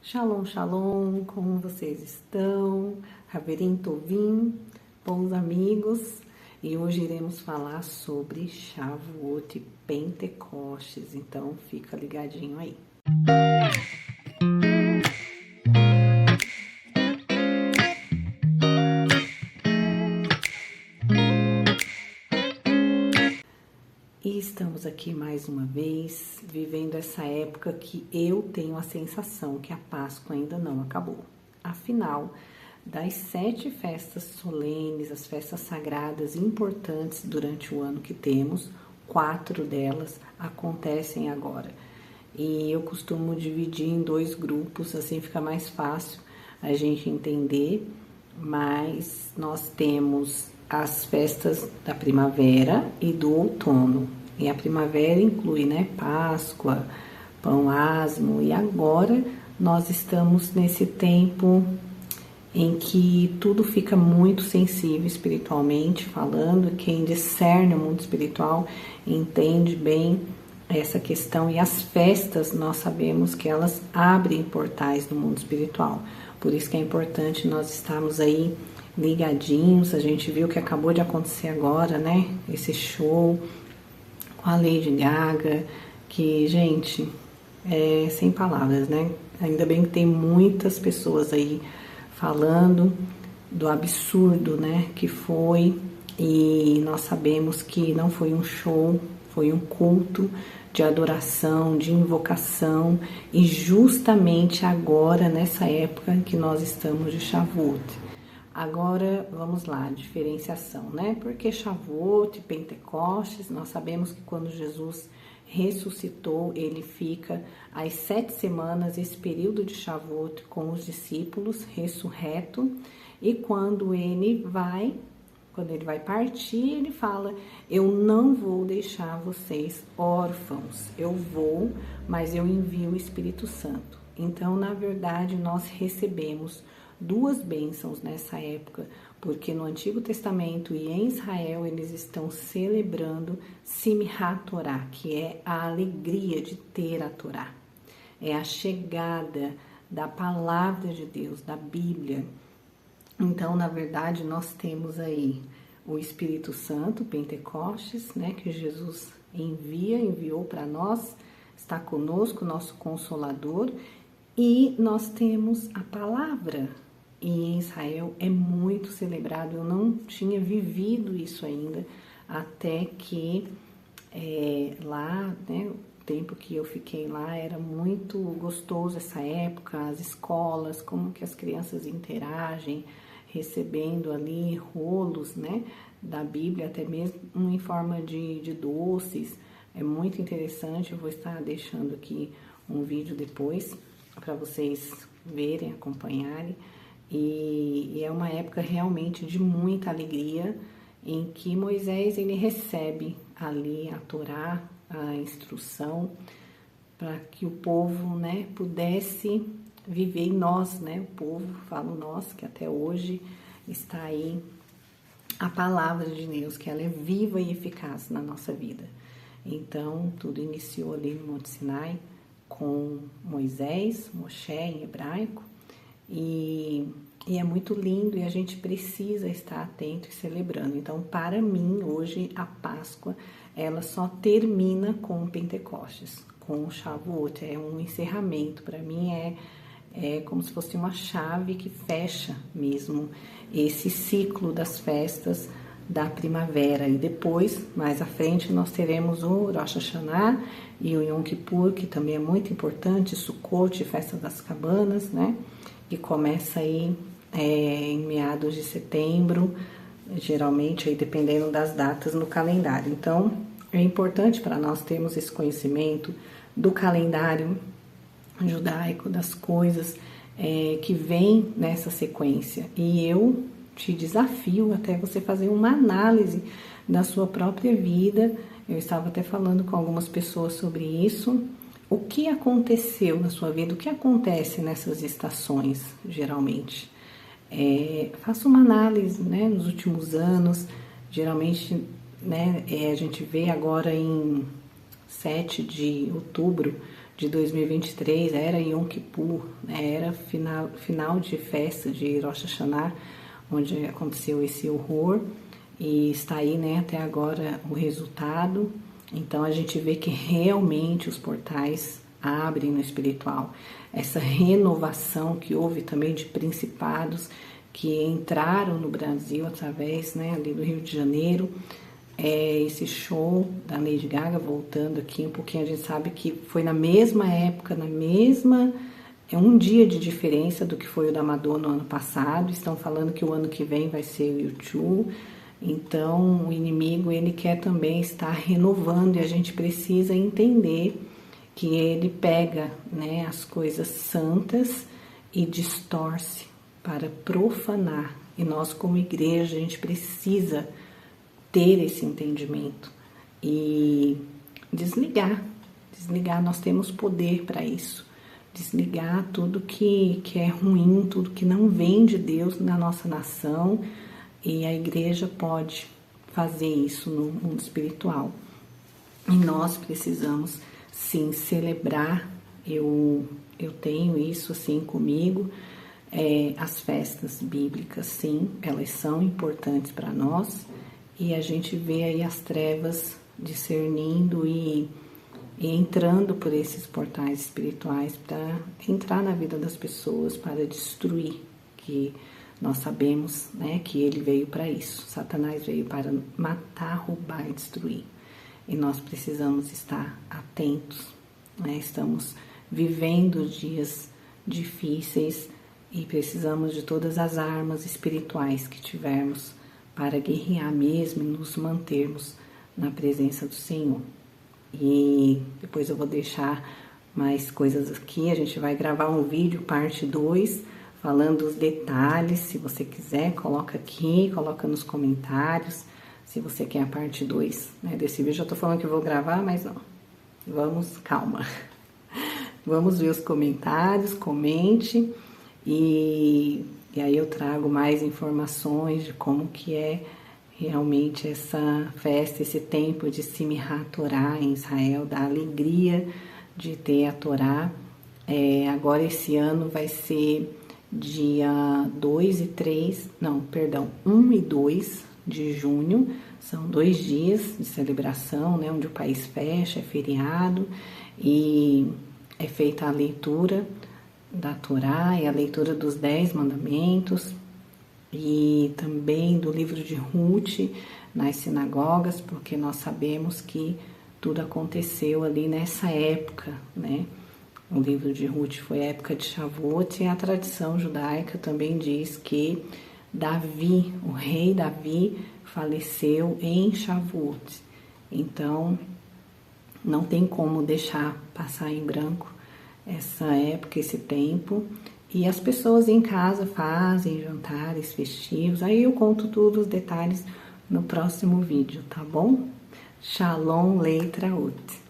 Shalom, shalom, como vocês estão? Haverim Tovim, bons amigos. E hoje iremos falar sobre Shavuot e Pentecostes, então fica ligadinho aí. E estamos aqui mais uma vez, vivendo essa época que eu tenho a sensação que a Páscoa ainda não acabou. Afinal, das 7 festas solenes, as festas sagradas importantes durante o ano que temos, 4 delas acontecem agora. E eu costumo dividir em 2 grupos, assim fica mais fácil a gente entender, mas nós temos as festas da primavera e do outono. E a primavera inclui, Páscoa, Pão Asmo, e agora nós estamos nesse tempo em que tudo fica muito sensível espiritualmente falando. Quem discerne o mundo espiritual entende bem essa questão, e as festas nós sabemos que elas abrem portais no mundo espiritual. Por isso que é importante nós estarmos aí ligadinhos. A gente viu que acabou de acontecer agora, esse show com a Lady Gaga, que, gente, é sem palavras, Ainda bem que tem muitas pessoas aí falando do absurdo, que foi, e nós sabemos que não foi um show, foi um culto de adoração, de invocação, e justamente agora, nessa época que nós estamos de Shavuot. Agora, vamos lá, diferenciação, Porque Shavuot e Pentecostes, nós sabemos que quando Jesus ressuscitou, ele fica as 7 semanas, esse período de Shavuot, com os discípulos, ressurreto, e quando ele vai partir, ele fala: eu não vou deixar vocês órfãos, eu vou, mas eu envio o Espírito Santo. Então, na verdade, nós recebemos 2 bênçãos nessa época, porque no Antigo Testamento e em Israel eles estão celebrando Simchat Torah, que é a alegria de ter a Torá, é a chegada da palavra de Deus, da Bíblia. Então, na verdade, nós temos aí o Espírito Santo, Pentecostes, que Jesus enviou para nós, está conosco, nosso Consolador, e nós temos a palavra. E em Israel é muito celebrado. Eu não tinha vivido isso ainda, até que lá, o tempo que eu fiquei lá, era muito gostoso essa época, as escolas, como que as crianças interagem, recebendo ali rolos, da Bíblia, até mesmo em forma de doces. É muito interessante. Eu vou estar deixando aqui um vídeo depois para vocês verem, acompanharem. E é uma época realmente de muita alegria, em que Moisés ele recebe ali a Torá, a instrução, para que o povo, pudesse viver em nós, o povo, falo nós, que até hoje está aí a palavra de Deus, que ela é viva e eficaz na nossa vida. Então, tudo iniciou ali no Monte Sinai com Moisés, Moshe em hebraico, e é muito lindo, e a gente precisa estar atento e celebrando. Então, para mim, hoje, a Páscoa, ela só termina com o Pentecostes, com o Shavuot. É um encerramento. Para mim, é como se fosse uma chave que fecha mesmo esse ciclo das festas da primavera. E depois, mais à frente, nós teremos o Rosh Hashanah e o Yom Kippur, que também é muito importante, Sukkot, Festa das Cabanas, que começa aí em meados de setembro, geralmente aí dependendo das datas no calendário. Então, é importante para nós termos esse conhecimento do calendário judaico, das coisas que vem nessa sequência. E eu te desafio até você fazer uma análise da sua própria vida. Eu estava até falando com algumas pessoas sobre isso. O que aconteceu na sua vida? O que acontece nessas estações, geralmente? Faça uma análise, nos últimos anos. Geralmente, a gente vê agora em 7 de outubro, de 2023, era Yom Kippur, né? Era final de festa de Rosh Hashanah, onde aconteceu esse horror, e está aí, né, até agora o resultado. Então a gente vê que realmente os portais abrem no espiritual. Essa renovação que houve também de principados que entraram no Brasil através, né, ali do Rio de Janeiro. Esse show da Lady Gaga, voltando aqui um pouquinho, a gente sabe que foi na mesma época, um dia de diferença do que foi o da Madonna no ano passado. Estão falando que o ano que vem vai ser o U2. Então o inimigo, ele quer também estar renovando, e a gente precisa entender que ele pega, né, as coisas santas e distorce para profanar. E nós, como igreja, a gente precisa ter esse entendimento e desligar, nós temos poder para isso, desligar tudo que é ruim, tudo que não vem de Deus na nossa nação, e a igreja pode fazer isso no mundo espiritual. E nós precisamos sim celebrar, eu tenho isso assim comigo, as festas bíblicas, sim, elas são importantes para nós. E a gente vê aí as trevas discernindo e entrando por esses portais espirituais para entrar na vida das pessoas, para destruir, que nós sabemos, né, que ele veio para isso. Satanás veio para matar, roubar e destruir. E nós precisamos estar atentos, né? Estamos vivendo dias difíceis e precisamos de todas as armas espirituais que tivermos para guerrear mesmo e nos mantermos na presença do Senhor. E depois eu vou deixar mais coisas aqui, a gente vai gravar um vídeo, parte 2, falando os detalhes. Se você quiser, coloca aqui, coloca nos comentários, se você quer a parte 2, né, desse vídeo. Eu tô falando que eu vou gravar, mas não, calma. Vamos ver os comentários, comente, e aí eu trago mais informações de como que é realmente essa festa, esse tempo de Simchat Torá em Israel, da alegria de ter a Torá. Agora esse ano vai ser dia 1 e 2 de junho, são 2 dias de celebração, né, onde o país fecha, é feriado, e é feita a leitura da Torá e a leitura dos 10 mandamentos, e também do livro de Ruth nas sinagogas, porque nós sabemos que tudo aconteceu ali nessa época, né? O livro de Ruth foi a época de Shavuot, e a tradição judaica também diz que Davi, o rei Davi, faleceu em Shavuot. Então, não tem como deixar passar em branco essa época, esse tempo. E as pessoas em casa fazem jantares festivos. Aí eu conto todos os detalhes no próximo vídeo, tá bom? Shalom, letra ut.